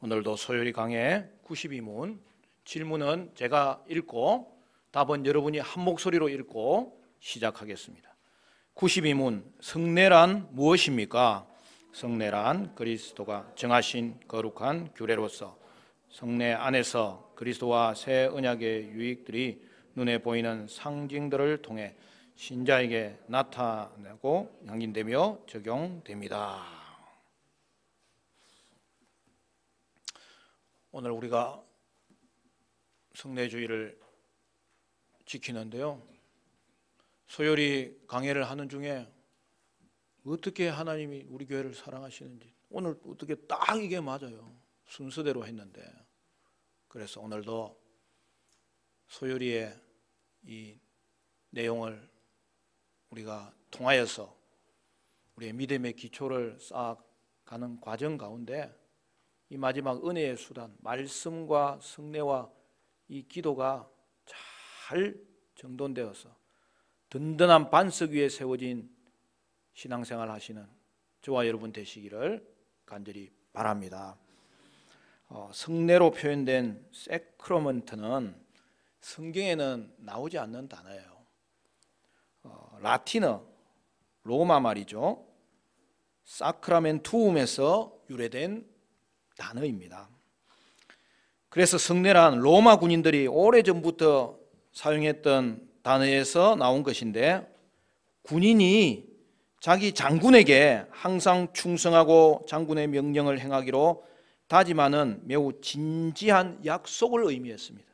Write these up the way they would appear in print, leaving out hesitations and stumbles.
오늘도 소요리 강의 92문, 질문은 제가 읽고 답은 여러분이 한 목소리로 읽고 시작하겠습니다. 92문, 성례란 무엇입니까? 성례란 그리스도가 정하신 거룩한 규례로서 성례 안에서 그리스도와 새 언약의 유익들이 눈에 보이는 상징들을 통해 신자에게 나타나고 양인되며 적용됩니다. 오늘 우리가 성례주의를 지키는데요, 소요리 강해를 하는 중에 어떻게 하나님이 우리 교회를 사랑하시는지, 오늘 어떻게 딱 이게 맞아요. 순서대로 했는데, 그래서 오늘도 소요리의 이 내용을 우리가 통하여서 우리의 믿음의 기초를 쌓아가는 과정 가운데 이 마지막 은혜의 수단, 말씀과 성례와 이 기도가 잘 정돈되어서 든든한 반석 위에 세워진 신앙생활 하시는 저와 여러분 되시기를 간절히 바랍니다. 성례로 표현된 세크로멘트는 성경에는 나오지 않는 단어예요. 라틴어, 로마 말이죠. 사크라멘투움에서 유래된 단어입니다. 그래서 성례란 로마 군인들이 오래전부터 사용했던 단어에서 나온 것인데, 군인이 자기 장군에게 항상 충성하고 장군의 명령을 행하기로 다짐하는 매우 진지한 약속을 의미했습니다.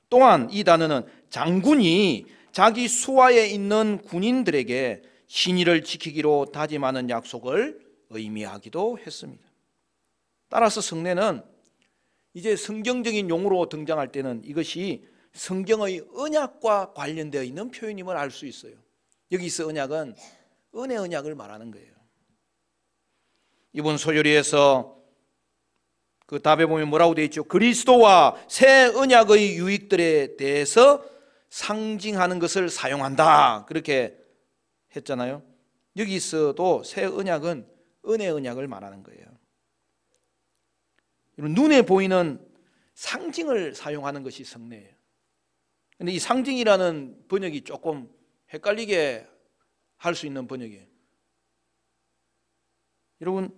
또한 이 단어는 장군이 자기 수하에 있는 군인들에게 신의를 지키기로 다짐하는 약속을 의미하기도 했습니다. 따라서 성례는 이제 성경적인 용어로 등장할 때는 이것이 성경의 언약과 관련되어 있는 표현임을 알 수 있어요. 여기서 언약은 은혜 언약을 말하는 거예요. 이번 소요리에서 그 답에 보면 뭐라고 되어 있죠? 그리스도와 새 언약의 유익들에 대해서 상징하는 것을 사용한다, 그렇게 했잖아요. 여기서도 새 언약은 은혜 언약을 말하는 거예요. 눈에 보이는 상징을 사용하는 것이 성례예요. 그런데 이 상징이라는 번역이 조금 헷갈리게 할 수 있는 번역이에요. 여러분,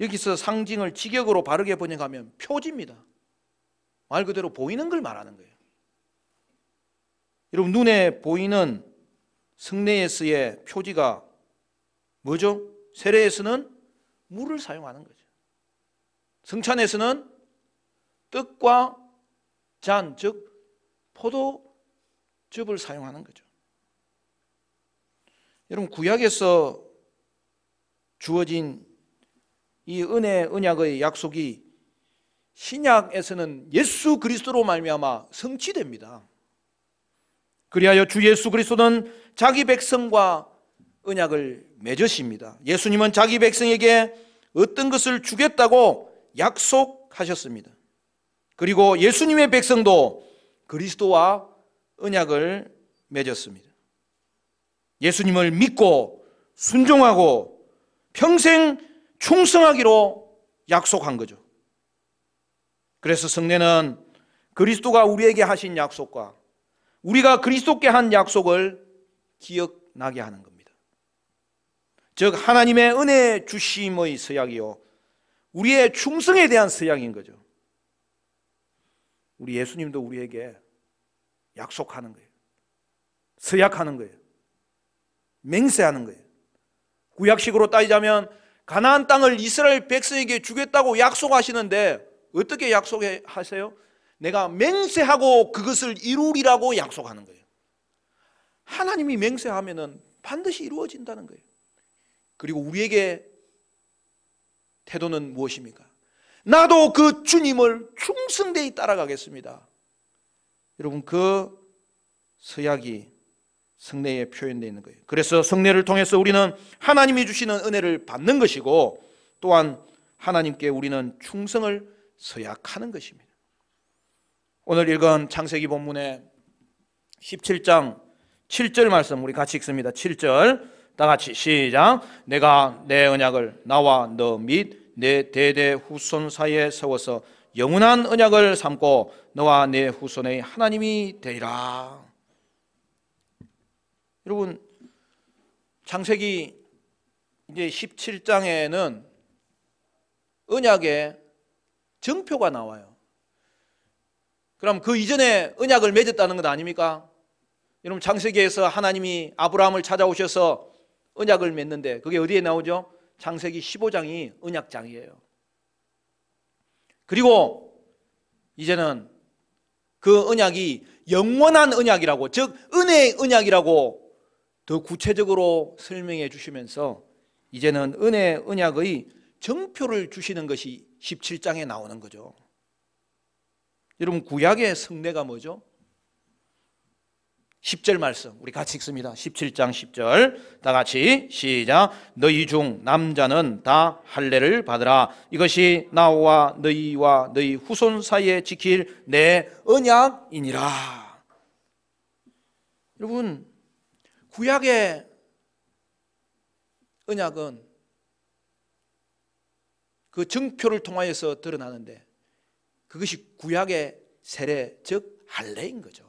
여기서 상징을 직역으로 바르게 번역하면 표지입니다. 말 그대로 보이는 걸 말하는 거예요. 여러분, 눈에 보이는 성례에서의 표지가 뭐죠? 세례에서는 물을 사용하는 거죠. 성찬에서는 떡과 잔, 즉 포도즙을 사용하는 거죠. 여러분, 구약에서 주어진 이 은혜 언약의 약속이 신약에서는 예수 그리스도로 말미암아 성취됩니다. 그리하여 주 예수 그리스도는 자기 백성과 언약을 맺으십니다. 예수님은 자기 백성에게 어떤 것을 주겠다고 약속하셨습니다. 그리고 예수님의 백성도 그리스도와 언약을 맺었습니다. 예수님을 믿고 순종하고 평생 충성하기로 약속한 거죠. 그래서 성례는 그리스도가 우리에게 하신 약속과 우리가 그리스도께 한 약속을 기억나게 하는 겁니다. 즉 하나님의 은혜 주심의 서약이요, 우리의 충성에 대한 서약인 거죠. 우리 예수님도 우리에게 약속하는 거예요. 서약하는 거예요. 맹세하는 거예요. 구약식으로 따지자면 가나안 땅을 이스라엘 백성에게 주겠다고 약속하시는데 어떻게 약속하세요? 내가 맹세하고 그것을 이루리라고 약속하는 거예요. 하나님이 맹세하면은 반드시 이루어진다는 거예요. 그리고 우리에게 태도는 무엇입니까? 나도 그 주님을 충성되이 따라가겠습니다. 여러분, 그 서약이 성례에 표현되어 있는 거예요. 그래서 성례를 통해서 우리는 하나님이 주시는 은혜를 받는 것이고, 또한 하나님께 우리는 충성을 서약하는 것입니다. 오늘 읽은 창세기 본문의 17장 7절 말씀 우리 같이 읽습니다. 7절 다 같이 시작. 내가 내 언약을 나와 너 및 내 대대 후손 사이에 세워서 영원한 언약을 삼고 너와 내 후손의 하나님이 되리라. 여러분, 창세기 이제 17장에는 언약의 정표가 나와요. 그럼 그 이전에 언약을 맺었다는 것 아닙니까? 여러분, 창세기에서 하나님이 아브라함을 찾아오셔서 언약을 맺는데 그게 어디에 나오죠? 창세기 15장이 언약장이에요. 그리고 이제는 그 언약이 영원한 언약이라고, 즉 은혜의 언약이라고 더 구체적으로 설명해 주시면서 이제는 은혜의 언약의 정표를 주시는 것이 17장에 나오는 거죠. 여러분, 구약의 성례가 뭐죠? 10절 말씀 우리 같이 읽습니다. 17장 10절 다 같이 시작. 너희 중 남자는 다 할례를 받으라. 이것이 나와 너희와 너희 후손 사이에 지킬 내 언약이니라. 여러분, 구약의 언약은 그 정표를 통하여서 드러나는데 그것이 구약의 세례, 즉 할례인 거죠.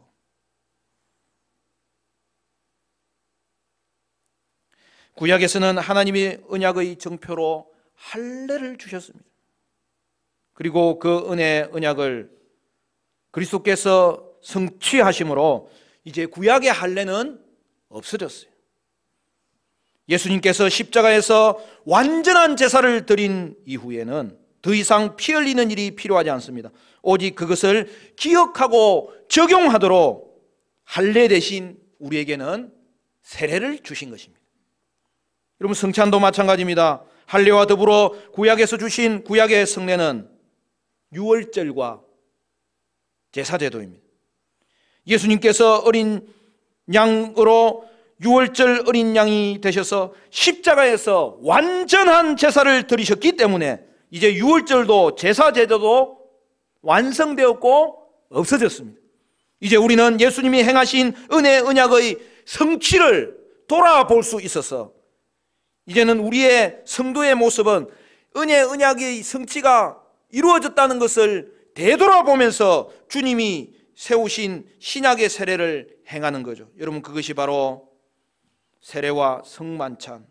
구약에서는 하나님이 언약의 정표로 할례를 주셨습니다. 그리고 그 은혜의 언약을 그리스도께서 성취하심으로 이제 구약의 할례는 없어졌어요. 예수님께서 십자가에서 완전한 제사를 드린 이후에는 더 이상 피 흘리는 일이 필요하지 않습니다. 오직 그것을 기억하고 적용하도록 할례 대신 우리에게는 세례를 주신 것입니다. 여러분, 성찬도 마찬가지입니다. 할례와 더불어 구약에서 주신 구약의 성례는 유월절과 제사제도입니다. 예수님께서 어린 양으로 유월절 어린 양이 되셔서 십자가에서 완전한 제사를 드리셨기 때문에 이제 유월절도 제사제도도 완성되었고 없어졌습니다. 이제 우리는 예수님이 행하신 은혜 언약의 성취를 돌아볼 수 있어서 이제는 우리의 성도의 모습은 은혜 언약의 성취가 이루어졌다는 것을 되돌아보면서 주님이 세우신 신약의 세례를 행하는 거죠. 여러분, 그것이 바로 세례와 성만찬,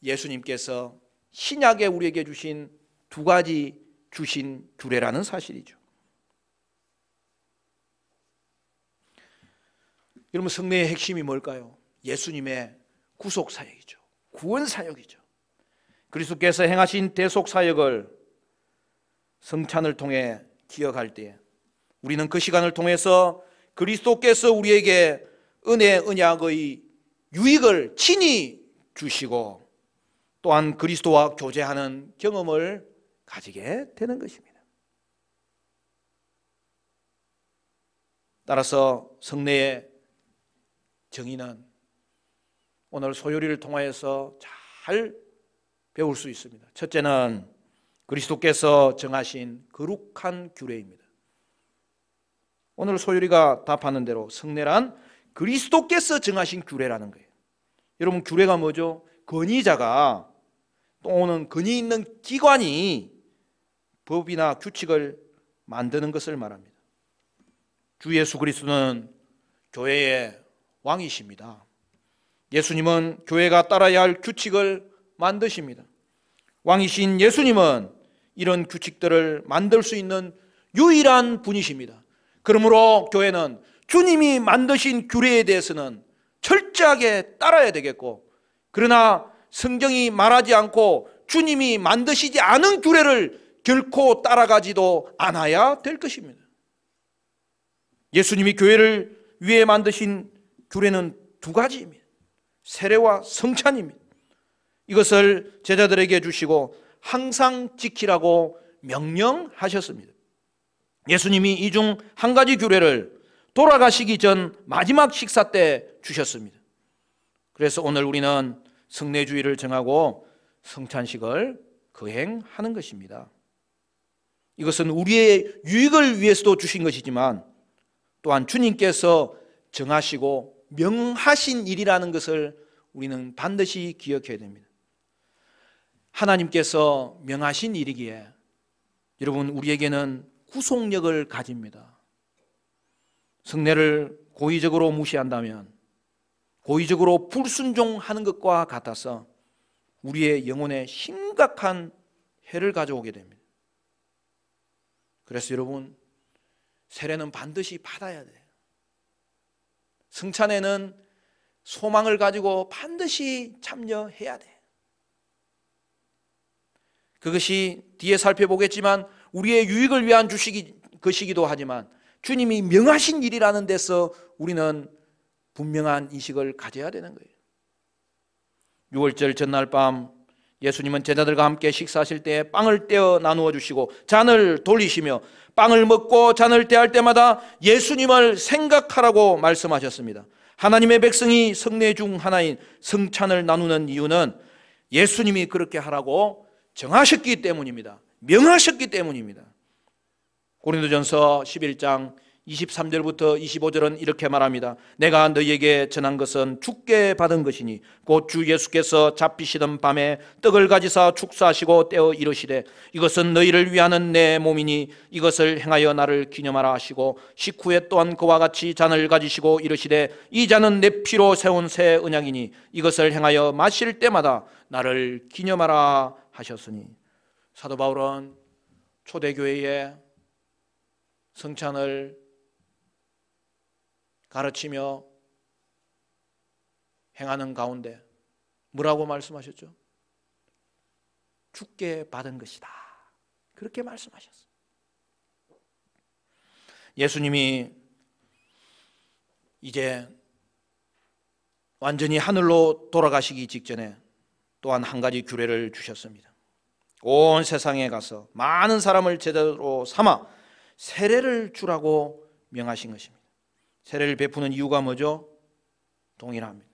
예수님께서 신약에 우리에게 주신 두 가지 주신 규례라는 사실이죠. 여러분, 성례의 핵심이 뭘까요? 예수님의 구속 사역이죠. 구원 사역이죠. 그리스도께서 행하신 대속 사역을 성찬을 통해 기억할 때 우리는 그 시간을 통해서 그리스도께서 우리에게 은혜 언약의 유익을 친히 주시고 또한 그리스도와 교제하는 경험을 가지게 되는 것입니다. 따라서 성례의 정의는 오늘 소요리를 통하여서 잘 배울 수 있습니다. 첫째는 그리스도께서 정하신 거룩한 규례입니다. 오늘 소요리가 답하는 대로 성례란 그리스도께서 정하신 규례라는 거예요. 여러분, 규례가 뭐죠? 권위자가 또는 권위 있는 기관이 법이나 규칙을 만드는 것을 말합니다. 주 예수 그리스도는 교회의 왕이십니다. 예수님은 교회가 따라야 할 규칙을 만드십니다. 왕이신 예수님은 이런 규칙들을 만들 수 있는 유일한 분이십니다. 그러므로 교회는 주님이 만드신 규례에 대해서는 철저하게 따라야 되겠고, 그러나 성경이 말하지 않고 주님이 만드시지 않은 규례를 결코 따라가지도 않아야 될 것입니다. 예수님이 교회를 위해 만드신 규례는 두 가지입니다. 세례와 성찬입니다. 이것을 제자들에게 주시고 항상 지키라고 명령하셨습니다. 예수님이 이 중 한 가지 규례를 돌아가시기 전 마지막 식사 때 주셨습니다. 그래서 오늘 우리는 성례주의를 정하고 성찬식을 거행하는 것입니다. 이것은 우리의 유익을 위해서도 주신 것이지만 또한 주님께서 정하시고 명하신 일이라는 것을 우리는 반드시 기억해야 됩니다. 하나님께서 명하신 일이기에 여러분 우리에게는 구속력을 가집니다. 성례를 고의적으로 무시한다면, 고의적으로 불순종하는 것과 같아서 우리의 영혼에 심각한 해를 가져오게 됩니다. 그래서 여러분, 세례는 반드시 받아야 돼요. 성찬에는 소망을 가지고 반드시 참여해야 돼. 그것이 뒤에 살펴보겠지만 우리의 유익을 위한 것이기도 하지만 주님이 명하신 일이라는 데서 우리는 분명한 인식을 가져야 되는 거예요. 6월절 전날 밤 예수님은 제자들과 함께 식사하실 때 빵을 떼어 나누어 주시고 잔을 돌리시며 빵을 먹고 잔을 떼할 때마다 예수님을 생각하라고 말씀하셨습니다. 하나님의 백성이 성례 중 하나인 성찬을 나누는 이유는 예수님이 그렇게 하라고 정하셨기 때문입니다. 명하셨기 때문입니다. 고린도전서 11장 23절부터 25절은 이렇게 말합니다. 내가 너희에게 전한 것은 주께 받은 것이니 곧 주 예수께서 잡히시던 밤에 떡을 가지사 축사하시고 떼어 이르시되 이것은 너희를 위하는 내 몸이니 이것을 행하여 나를 기념하라 하시고 식후에 또한 그와 같이 잔을 가지시고 이르시되 이 잔은 내 피로 세운 새 언약이니 이것을 행하여 마실 때마다 나를 기념하라 하셨으니. 사도 바울은 초대교회에 성찬을 가르치며 행하는 가운데 뭐라고 말씀하셨죠? 주께 받은 것이다. 그렇게 말씀하셨어요. 예수님이 이제 완전히 하늘로 돌아가시기 직전에 또한 한 가지 규례를 주셨습니다. 온 세상에 가서 많은 사람을 제자로 삼아 세례를 주라고 명하신 것입니다. 세례를 베푸는 이유가 뭐죠? 동일합니다.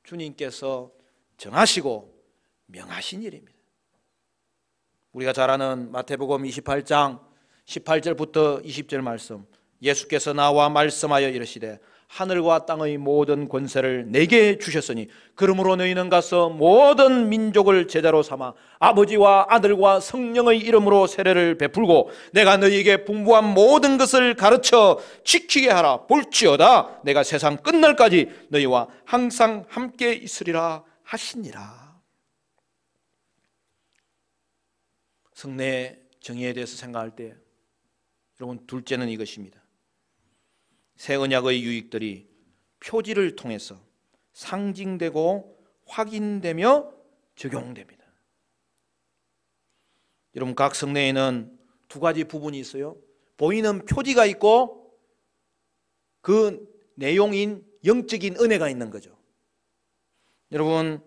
주님께서 정하시고 명하신 일입니다. 우리가 잘 아는 마태복음 28장 18절부터 20절 말씀, 예수께서 나와 말씀하여 이르시되 하늘과 땅의 모든 권세를 내게 주셨으니 그러므로 너희는 가서 모든 민족을 제자로 삼아 아버지와 아들과 성령의 이름으로 세례를 베풀고 내가 너희에게 분부한 모든 것을 가르쳐 지키게 하라. 볼지어다 내가 세상 끝날까지 너희와 항상 함께 있으리라 하시니라. 성례 정의에 대해서 생각할 때 여러분, 둘째는 이것입니다. 새 언약의 유익들이 표지를 통해서 상징되고 확인되며 적용됩니다. 여러분, 각 성례에는 두 가지 부분이 있어요. 보이는 표지가 있고 그 내용인 영적인 은혜가 있는 거죠. 여러분,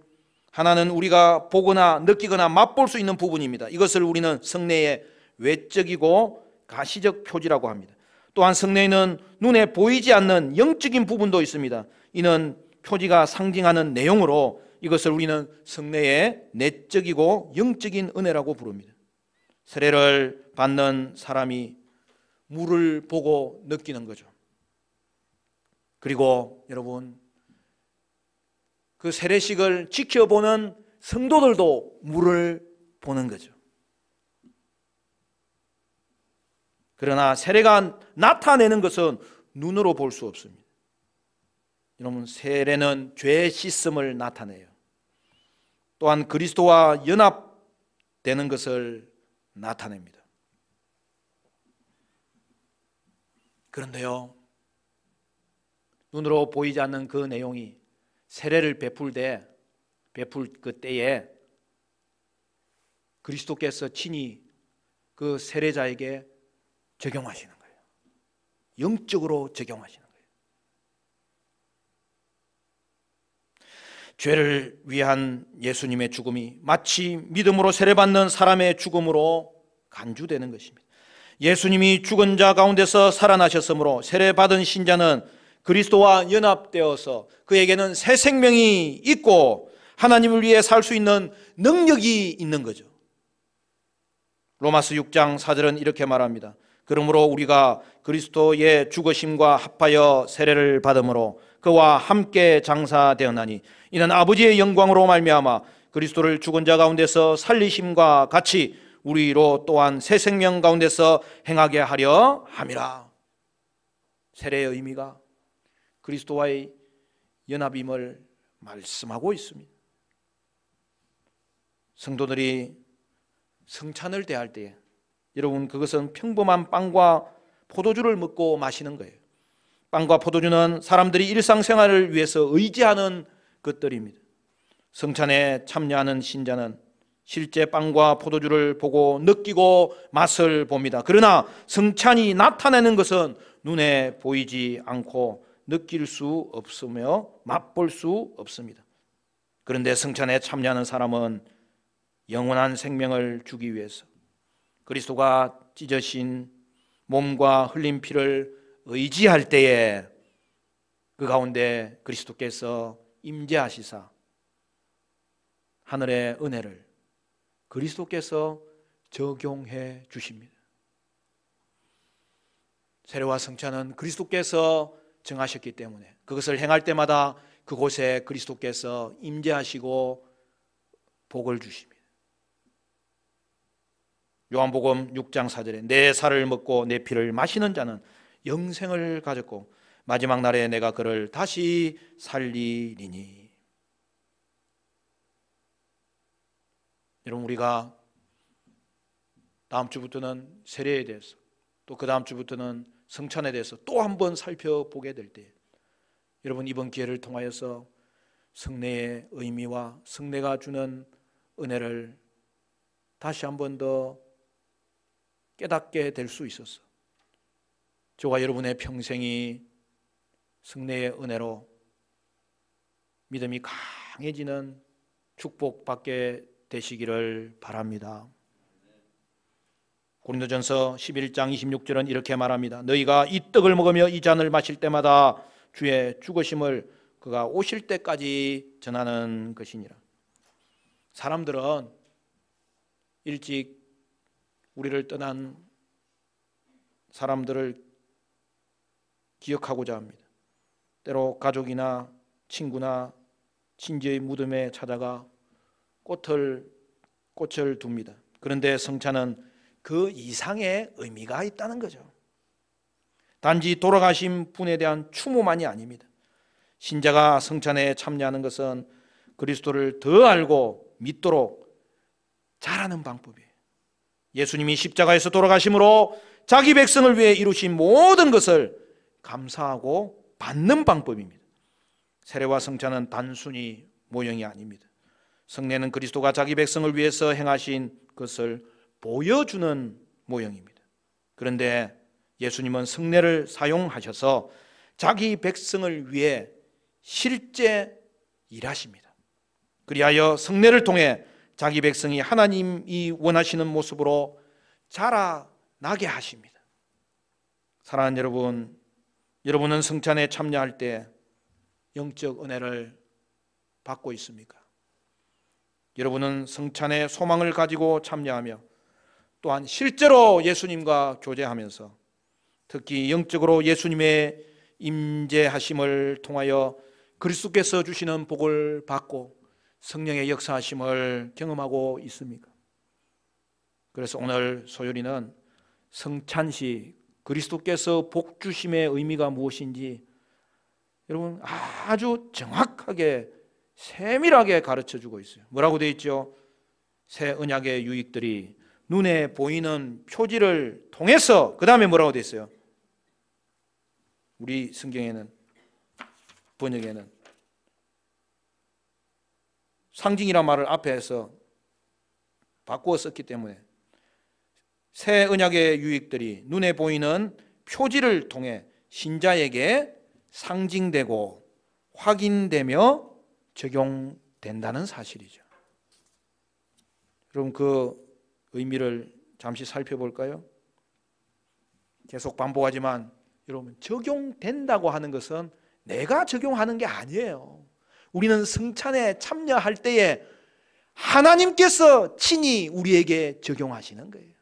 하나는 우리가 보거나 느끼거나 맛볼 수 있는 부분입니다. 이것을 우리는 성례의 외적이고 가시적 표지라고 합니다. 또한 성례에는 눈에 보이지 않는 영적인 부분도 있습니다. 이는 표지가 상징하는 내용으로 이것을 우리는 성례의 내적이고 영적인 은혜라고 부릅니다. 세례를 받는 사람이 물을 보고 느끼는 거죠. 그리고 여러분, 그 세례식을 지켜보는 성도들도 물을 보는 거죠. 그러나 세례가 나타내는 것은 눈으로 볼 수 없습니다. 여러분, 세례는 죄 씻음을 나타내요. 또한 그리스도와 연합되는 것을 나타냅니다. 그런데요, 눈으로 보이지 않는 그 내용이 세례를 베풀 그 때에 그리스도께서 친히 그 세례자에게 적용하시는 거예요. 영적으로 적용하시는 거예요. 죄를 위한 예수님의 죽음이 마치 믿음으로 세례받는 사람의 죽음으로 간주되는 것입니다. 예수님이 죽은 자 가운데서 살아나셨으므로 세례받은 신자는 그리스도와 연합되어서 그에게는 새 생명이 있고 하나님을 위해 살 수 있는 능력이 있는 거죠. 로마서 6장 4절은 이렇게 말합니다. 그러므로 우리가 그리스도의 죽으심과 합하여 세례를 받음으로 그와 함께 장사되었나니 이는 아버지의 영광으로 말미암아 그리스도를 죽은 자 가운데서 살리심과 같이 우리로 또한 새 생명 가운데서 행하게 하려 함이라. 세례의 의미가 그리스도와의 연합임을 말씀하고 있습니다. 성도들이 성찬을 대할 때에 여러분, 그것은 평범한 빵과 포도주를 먹고 마시는 거예요. 빵과 포도주는 사람들이 일상생활을 위해서 의지하는 것들입니다. 성찬에 참여하는 신자는 실제 빵과 포도주를 보고 느끼고 맛을 봅니다. 그러나 성찬이 나타내는 것은 눈에 보이지 않고 느낄 수 없으며 맛볼 수 없습니다. 그런데 성찬에 참여하는 사람은 영원한 생명을 주기 위해서 그리스도가 찢으신 몸과 흘린 피를 의지할 때에 그 가운데 그리스도께서 임재하시사 하늘의 은혜를 그리스도께서 적용해 주십니다. 세례와 성찬은 그리스도께서 정하셨기 때문에 그것을 행할 때마다 그곳에 그리스도께서 임재하시고 복을 주십니다. 요한복음 6장 4절에 내 살을 먹고 내 피를 마시는 자는 영생을 가졌고 마지막 날에 내가 그를 다시 살리리니. 여러분, 우리가 다음 주부터는 세례에 대해서 또 그 다음 주부터는 성찬에 대해서 또 한 번 살펴보게 될 때 여러분, 이번 기회를 통하여서 성례의 의미와 성례가 주는 은혜를 다시 한 번 더 깨닫게 될 수 있어서 저와 여러분의 평생이 성례의 은혜로 믿음이 강해지는 축복받게 되시기를 바랍니다. 고린도전서 11장 26절은 이렇게 말합니다. 너희가 이 떡을 먹으며 이 잔을 마실 때마다 주의 죽으심을 그가 오실 때까지 전하는 것이니라. 사람들은 일찍 우리를 떠난 사람들을 기억하고자 합니다. 때로 가족이나 친구나 친지의 무덤에 찾아가 꽃을 둡니다. 그런데 성찬은 그 이상의 의미가 있다는 거죠. 단지 돌아가신 분에 대한 추모만이 아닙니다. 신자가 성찬에 참여하는 것은 그리스도를 더 알고 믿도록 잘하는 방법이에요. 예수님이 십자가에서 돌아가심으로 자기 백성을 위해 이루신 모든 것을 감사하고 받는 방법입니다. 세례와 성찬은 단순히 모형이 아닙니다. 성례는 그리스도가 자기 백성을 위해서 행하신 것을 보여주는 모형입니다. 그런데 예수님은 성례를 사용하셔서 자기 백성을 위해 실제 일하십니다. 그리하여 성례를 통해 자기 백성이 하나님이 원하시는 모습으로 자라나게 하십니다. 사랑하는 여러분, 여러분은 성찬에 참여할 때 영적 은혜를 받고 있습니까? 여러분은 성찬의 소망을 가지고 참여하며 또한 실제로 예수님과 교제하면서 특히 영적으로 예수님의 임재하심을 통하여 그리스도께서 주시는 복을 받고 성령의 역사하심을 경험하고 있습니까? 그래서 오늘 소요리는 성찬시 그리스도께서 복 주심의 의미가 무엇인지 여러분 아주 정확하게 세밀하게 가르쳐주고 있어요. 뭐라고 되어 있죠? 새 언약의 유익들이 눈에 보이는 표지를 통해서, 그 다음에 뭐라고 되어 있어요? 우리 성경에는, 번역에는 상징이란 말을 앞에서 바꾸어 썼기 때문에 새 언약의 유익들이 눈에 보이는 표지를 통해 신자에게 상징되고 확인되며 적용된다는 사실이죠. 그럼 그 의미를 잠시 살펴볼까요? 계속 반복하지만 여러분, 적용된다고 하는 것은 내가 적용하는 게 아니에요. 우리는 성찬에 참여할 때에 하나님께서 친히 우리에게 적용하시는 거예요.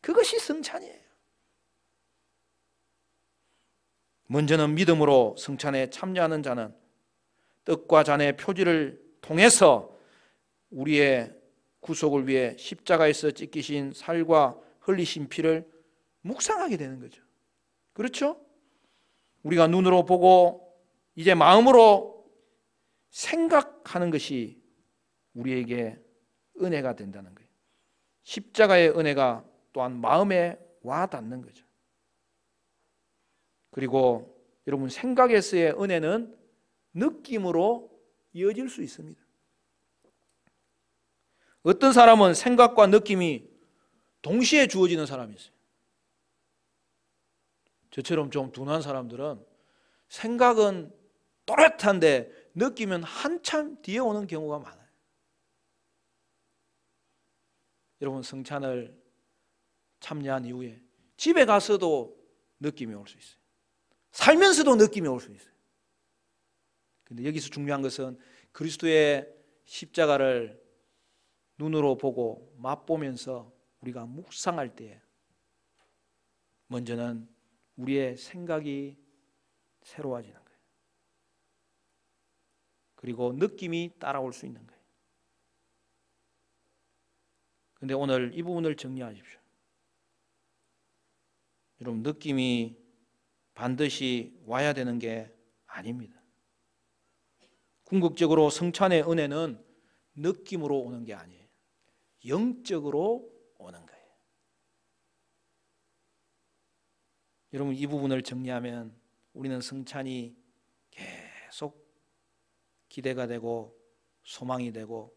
그것이 성찬이에요. 먼저는 믿음으로 성찬에 참여하는 자는 떡과 잔의 표지를 통해서 우리의 구속을 위해 십자가에서 찢기신 살과 흘리신 피를 묵상하게 되는 거죠. 그렇죠? 우리가 눈으로 보고 이제 마음으로 생각하는 것이 우리에게 은혜가 된다는 거예요. 십자가의 은혜가 또한 마음에 와 닿는 거죠. 그리고 여러분, 생각에서의 은혜는 느낌으로 이어질 수 있습니다. 어떤 사람은 생각과 느낌이 동시에 주어지는 사람이 있어요. 저처럼 좀 둔한 사람들은 생각은 또렷한데 느낌은 한참 뒤에 오는 경우가 많아요. 여러분, 성찬을 참여한 이후에 집에 가서도 느낌이 올 수 있어요. 살면서도 느낌이 올 수 있어요. 근데 여기서 중요한 것은 그리스도의 십자가를 눈으로 보고 맛보면서 우리가 묵상할 때 먼저는 우리의 생각이 새로워지는 거예요. 그리고 느낌이 따라올 수 있는 거예요. 그런데 오늘 이 부분을 정리하십시오. 여러분, 느낌이 반드시 와야 되는 게 아닙니다. 궁극적으로 성찬의 은혜는 느낌으로 오는 게 아니에요. 영적으로 오는 거예요. 여러분, 이 부분을 정리하면 우리는 성찬이 계속 기대가 되고 소망이 되고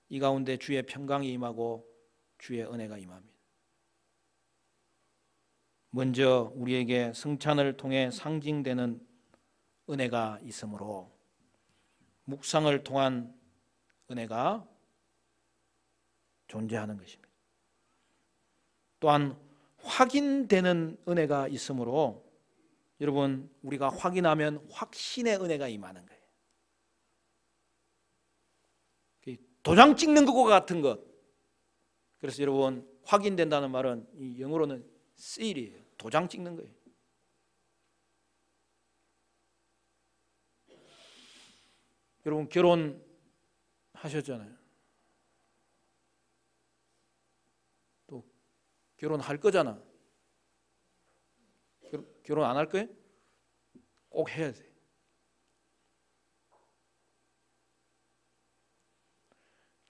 이 가운데 주의 평강이 임하고 주의 은혜가 임합니다. 먼저 우리에게 성찬을 통해 상징되는 은혜가 있으므로 묵상을 통한 은혜가 존재하는 것입니다. 또한 확인되는 은혜가 있으므로 여러분, 우리가 확인하면 확신의 은혜가 임하는 거예요. 도장 찍는 것과 같은 것. 그래서 여러분, 확인된다는 말은 이 영어로는 seal이에요. 도장 찍는 거예요. 여러분, 결혼하셨잖아요. 또 결혼할 거잖아. 결혼 안 할 거예요? 꼭 해야 돼.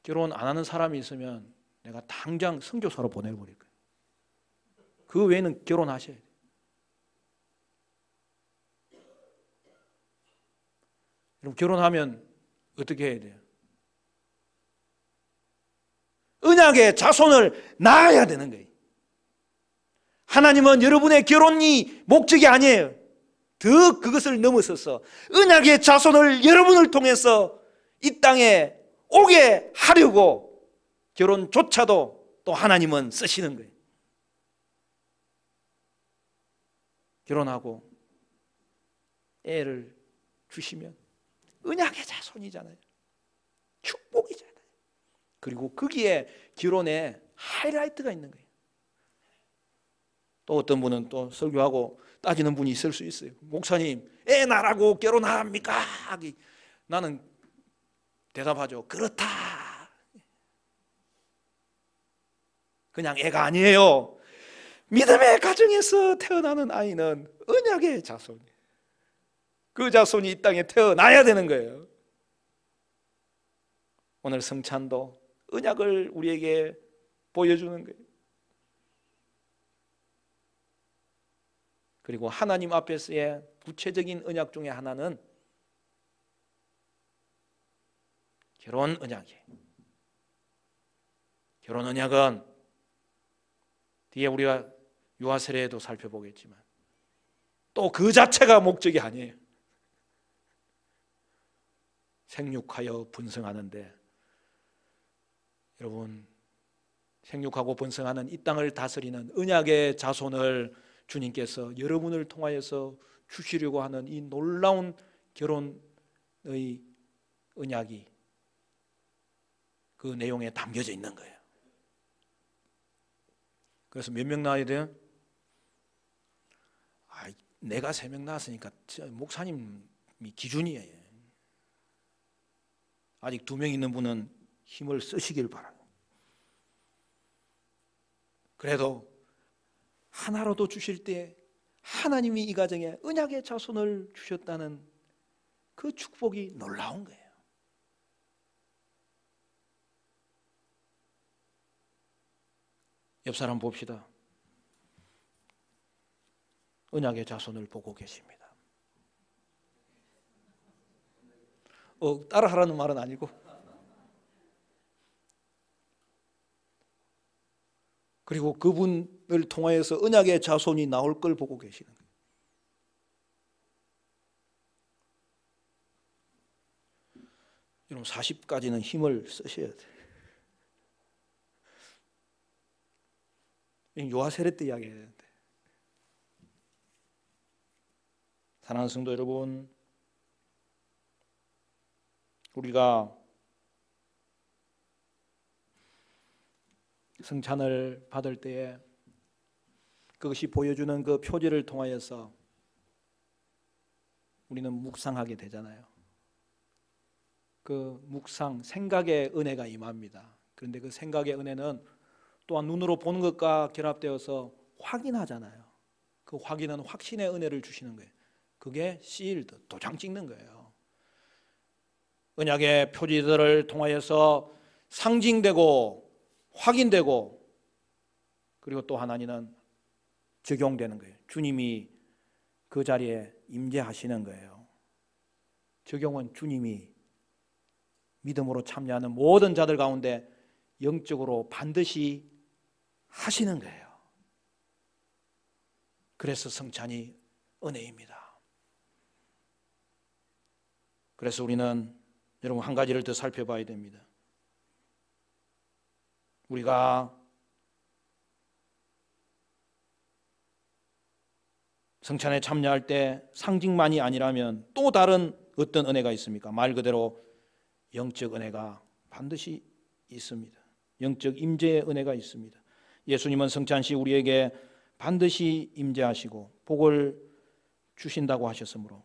결혼 안 하는 사람이 있으면 내가 당장 선교사로 보내버릴 거예요. 그 외에는 결혼하셔야 돼요. 여러분, 결혼하면 어떻게 해야 돼요? 언약의 자손을 낳아야 되는 거예요. 하나님은 여러분의 결혼이 목적이 아니에요. 더 그것을 넘어서서 언약의 자손을 여러분을 통해서 이 땅에 오게 하려고 결혼조차도 또 하나님은 쓰시는 거예요. 결혼하고 애를 주시면 언약의 자손이잖아요. 축복이잖아요. 그리고 거기에 결혼에 하이라이트가 있는 거예요. 또 어떤 분은 또 설교하고 따지는 분이 있을 수 있어요. 목사님, 애 낳으라고 결혼합니까? 나는 대답하죠. 그렇다. 그냥 애가 아니에요. 믿음의 가정에서 태어나는 아이는 언약의 자손이에요. 그 자손이 이 땅에 태어나야 되는 거예요. 오늘 성찬도 언약을 우리에게 보여주는 거예요. 그리고 하나님 앞에서의 구체적인 언약 중에 하나는 결혼 언약이에요. 결혼 언약은 뒤에 우리가 유아 세례에도 살펴보겠지만 또 그 자체가 목적이 아니에요. 생육하여 번성하는데, 여러분, 생육하고 번성하는 이 땅을 다스리는 언약의 자손을 주님께서 여러분을 통하여서 주시려고 하는 이 놀라운 결혼의 언약이 그 내용에 담겨져 있는 거예요. 그래서 몇 명 낳아야 돼요? 내가 3명 낳았으니까 목사님이 기준이에요. 아직 2명 있는 분은 힘을 쓰시길 바랍니다. 그래도 하나라도 주실 때 하나님이 이 가정에 언약의 자손을 주셨다는 그 축복이 놀라운 거예요. 옆 사람 봅시다. 언약의 자손을 보고 계십니다. 따라하라는 말은 아니고, 그리고 그분을 통하여서 언약의 자손이 나올 걸 보고 계시는 거예요. 여러분 40까지는 힘을 쓰셔야 돼요. 요하세례 때 이야기해야 되는데. 사랑하는 성도 여러분, 우리가 성찬을 받을 때에 그것이 보여주는 그 표지를 통하여서 우리는 묵상하게 되잖아요. 그 묵상, 생각의 은혜가 임합니다. 그런데 그 생각의 은혜는 또한 눈으로 보는 것과 결합되어서 확인하잖아요. 그 확인은 확신의 은혜를 주시는 거예요. 그게 시일드, 도장 찍는 거예요. 언약의 표지들을 통하여서 상징되고 확인되고, 그리고 또 하나는 적용되는 거예요. 주님이 그 자리에 임재하시는 거예요. 적용은 주님이 믿음으로 참여하는 모든 자들 가운데 영적으로 반드시 하시는 거예요. 그래서 성찬이 은혜입니다. 그래서 우리는 여러분 한 가지를 더 살펴봐야 됩니다. 우리가 성찬에 참여할 때 상징만이 아니라면 또 다른 어떤 은혜가 있습니까? 말 그대로 영적 은혜가 반드시 있습니다. 영적 임재의 은혜가 있습니다. 예수님은 성찬 시 우리에게 반드시 임재하시고 복을 주신다고 하셨으므로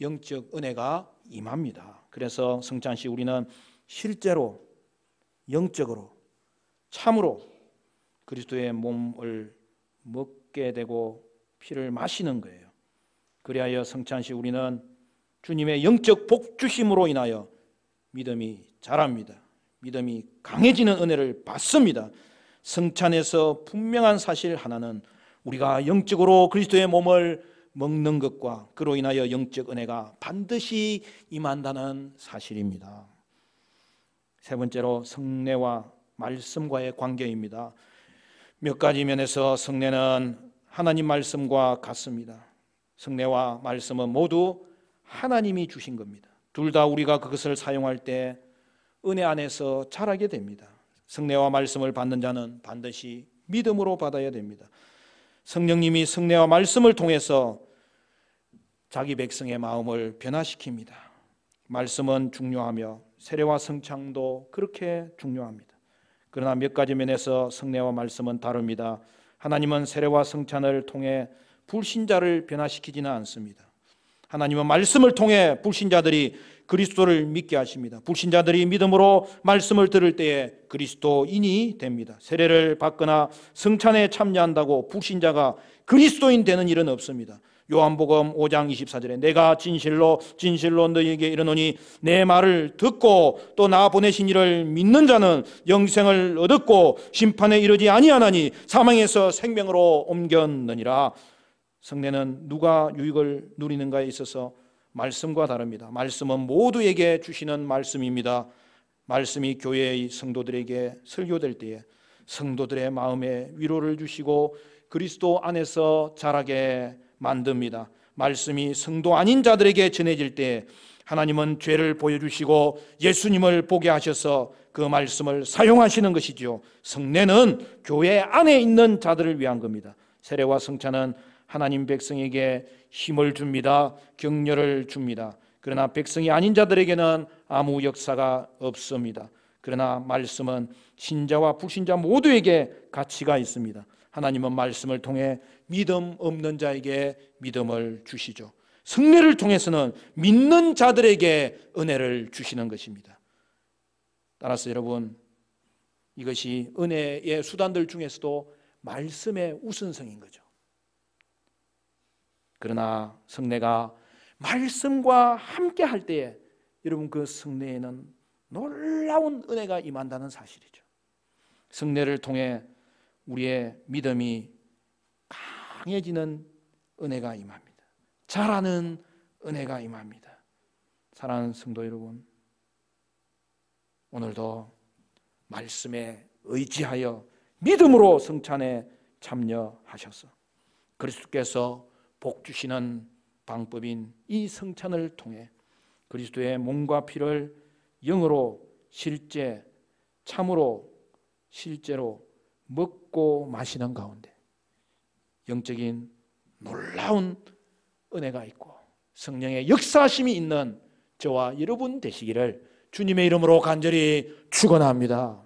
영적 은혜가 임합니다. 그래서 성찬 시 우리는 실제로 영적으로 참으로 그리스도의 몸을 먹게 되고 피를 마시는 거예요. 그리하여 성찬 시 우리는 주님의 영적 복 주심으로 인하여 믿음이 자랍니다. 믿음이 강해지는 은혜를 받습니다. 성찬에서 분명한 사실 하나는 우리가 영적으로 그리스도의 몸을 먹는 것과 그로 인하여 영적 은혜가 반드시 임한다는 사실입니다. 세 번째로 성례와 말씀과의 관계입니다. 몇 가지 면에서 성례는 하나님 말씀과 같습니다. 성례와 말씀은 모두 하나님이 주신 겁니다. 둘 다 우리가 그것을 사용할 때 은혜 안에서 자라게 됩니다. 성례와 말씀을 받는 자는 반드시 믿음으로 받아야 됩니다. 성령님이 성례와 말씀을 통해서 자기 백성의 마음을 변화시킵니다. 말씀은 중요하며 세례와 성찬도 그렇게 중요합니다. 그러나 몇 가지 면에서 성례와 말씀은 다릅니다. 하나님은 세례와 성찬을 통해 불신자를 변화시키지는 않습니다. 하나님은 말씀을 통해 불신자들이 그리스도를 믿게 하십니다. 불신자들이 믿음으로 말씀을 들을 때에 그리스도인이 됩니다. 세례를 받거나 성찬에 참여한다고 불신자가 그리스도인 되는 일은 없습니다. 요한복음 5장 24절에 내가 진실로 진실로 너희에게 이르노니 내 말을 듣고 또 나 보내신 이를 믿는 자는 영생을 얻었고 심판에 이르지 아니하나니 사망에서 생명으로 옮겼느니라. 성례는 누가 유익을 누리는가에 있어서 말씀과 다릅니다. 말씀은 모두에게 주시는 말씀입니다. 말씀이 교회의 성도들에게 설교될 때에 성도들의 마음에 위로를 주시고 그리스도 안에서 자라게 만듭니다. 말씀이 성도 아닌 자들에게 전해질 때 하나님은 죄를 보여주시고 예수님을 보게 하셔서 그 말씀을 사용하시는 것이죠. 성례는 교회 안에 있는 자들을 위한 겁니다. 세례와 성찬은 하나님 백성에게 힘을 줍니다. 격려를 줍니다. 그러나 백성이 아닌 자들에게는 아무 역사가 없습니다. 그러나 말씀은 신자와 불신자 모두에게 가치가 있습니다. 하나님은 말씀을 통해 믿음 없는 자에게 믿음을 주시죠. 성례를 통해서는 믿는 자들에게 은혜를 주시는 것입니다. 따라서 여러분, 이것이 은혜의 수단들 중에서도 말씀의 우선성인 거죠. 그러나 성례가 말씀과 함께 할 때에 여러분 그 성례에는 놀라운 은혜가 임한다는 사실이죠. 성례를 통해 우리의 믿음이 강해지는 은혜가 임합니다. 자라는 은혜가 임합니다. 사랑하는 성도 여러분, 오늘도 말씀에 의지하여 믿음으로 성찬에 참여하셔서 그리스도께서 복 주시는 방법인 이 성찬을 통해 그리스도의 몸과 피를 영으로 실제로 먹고 마시는 가운데 영적인 놀라운 은혜가 있고 성령의 역사심이 있는 저와 여러분 되시기를 주님의 이름으로 간절히 축원합니다.